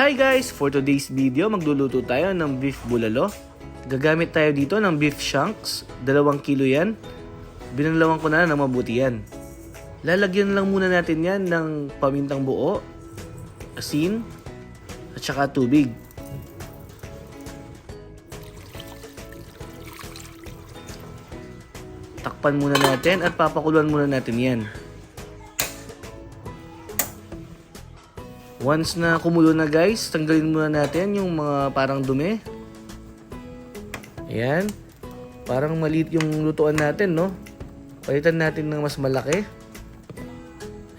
Hi guys! For today's video, magluluto tayo ng beef bulalo. Gagamit tayo dito ng beef shanks, 2 kilo yan. Binalawan ko na ng mabuti yan. Lalagyan lang muna natin yan ng pamintang buo, asin, at saka tubig. Takpan muna natin at papakuluan muna natin yan. Once na kumulo na guys, tanggalin muna natin yung mga parang dumi. Ayan. Parang maliit yung lutuan natin, no? Palitan natin ng mas malaki.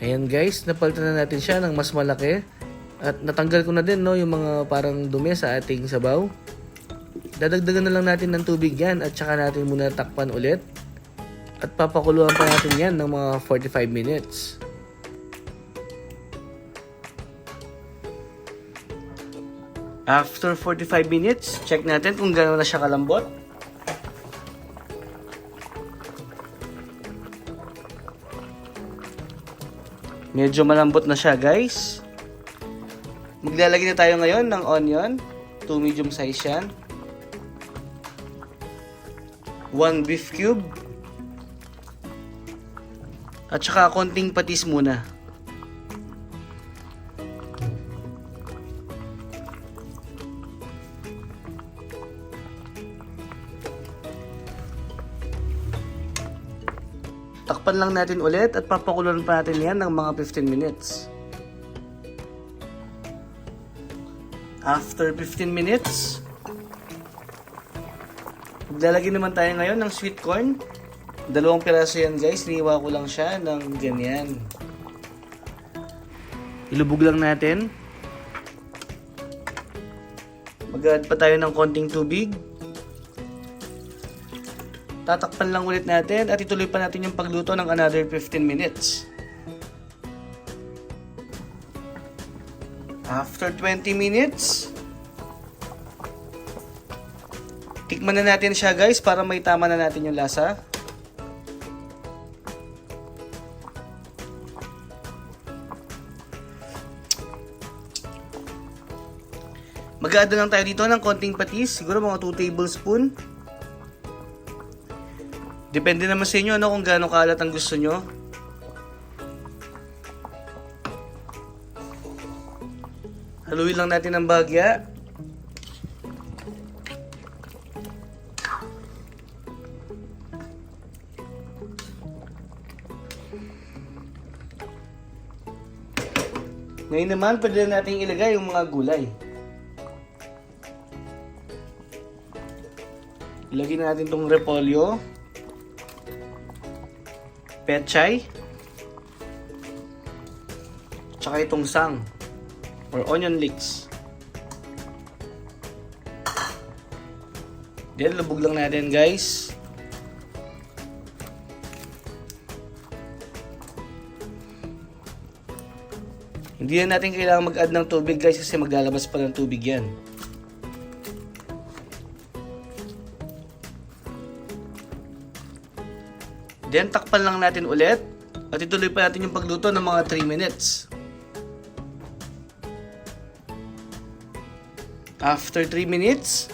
Ayan guys, napalitan na natin siya ng mas malaki. At natanggal ko na din, no, yung mga parang dumi sa ating sabaw. Dadagdagan na lang natin ng tubig yan at saka natin muna takpan ulit. At papakuluan pa natin yan ng mga 45 minutes. After 45 minutes, check natin kung gano'n na siya kalambot. Medyo malambot na siya guys. Maglalagay na tayo ngayon ng onion. 2 medium size yan. 1 beef cube. At saka konting patis muna. Takpan lang natin ulit at papakuluan pa natin yan ng mga 15 minutes. After 15 minutes, maglalagay naman tayo ngayon ng sweet corn. 2 piraso yan guys, niwa ko lang siya ng ganyan. Ilubog lang natin. Mag-add pa tayo ng konting tubig. Tatakpan lang ulit natin at ituloy pa natin yung pagluto ng another 15 minutes. After 20 minutes, tikman na natin siya guys para may tama na natin yung lasa. Mag-add lang tayo dito ng konting patis, siguro mga 2 tablespoon. Depende naman sa inyo kung gaano kalat ang gusto nyo. Haluin lang natin ng bahagya. Ngayon naman, pwede na natin ilagay yung mga gulay. Ilagay na natin itong repolyo, pechay, tsaka itong sang or onion leeks. Then lubog lang natin guys. Hindi na natin kailangan mag-add ng tubig guys kasi maglalabas pa ng tubig yan. Then, takpan lang natin ulit at ituloy pa natin yung pagluto ng mga 3 minutes. After 3 minutes,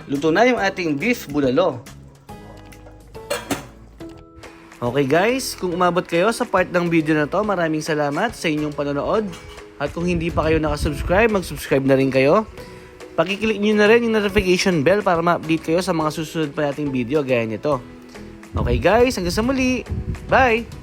luto na yung ating beef bulalo. Okay guys, kung umabot kayo sa part ng video na to, maraming salamat sa inyong panonood. At kung hindi pa kayo nakasubscribe, mag-subscribe na rin kayo. Pakiclick nyo na rin yung notification bell para ma-update kayo sa mga susunod pa nating video gaya nito. Okay guys, hanggang sa muli. Bye!